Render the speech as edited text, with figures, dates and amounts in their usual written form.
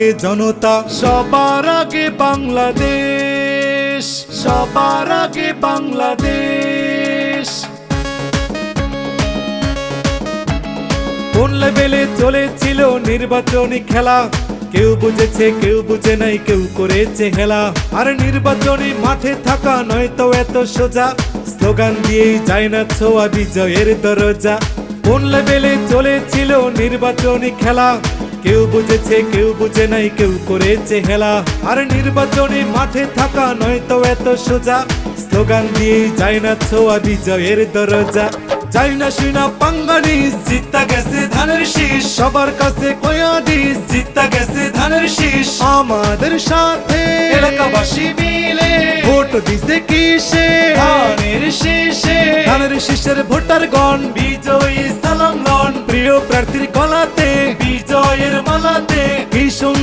জনতা সবার আগে বাংলাদেশ, সবার আগে বাংলাদেশ। কোন লেভেলে চলেছিল নির্বাচনী খেলা, কেউ বুঝেছে কেউ বুঝে নাই, কেউ করেছে হেলা। আর নির্বাচনী মাঠে থাকা নয়তো এত সোজা, স্লোগান দিয়েই যায় না ছোঁয়া বিজয়ের দরজা। কোন লেভেলে চলেছিল নির্বাচনী খেলা, কেউ বুঝেছে কেউ বুঝে নাই, কেউ করেছে হেলা। আর নির্বাচনী মাঠে থাকা নয়তো এত সোজা, স্লোগান দিয়েই যায় না ছোঁয়া বিজয়ের দরজা। যাই না শুনা পাঙ্গানিস, জিতা গেছে ধানের শীষ, সবার কাছে কয়াদিস, জিতা গেছে ধানের শীষ। আমাদের সাথে এলাকাবাসী মিলে ভোট দিছে কিসে, ধানের শীষে। ধানের শীষের ভোটার গণ বিজয়ী সালাম লন, প্রিয় প্রার্থীর গলাতে বিজয়ের মালাতে কি সুন্দর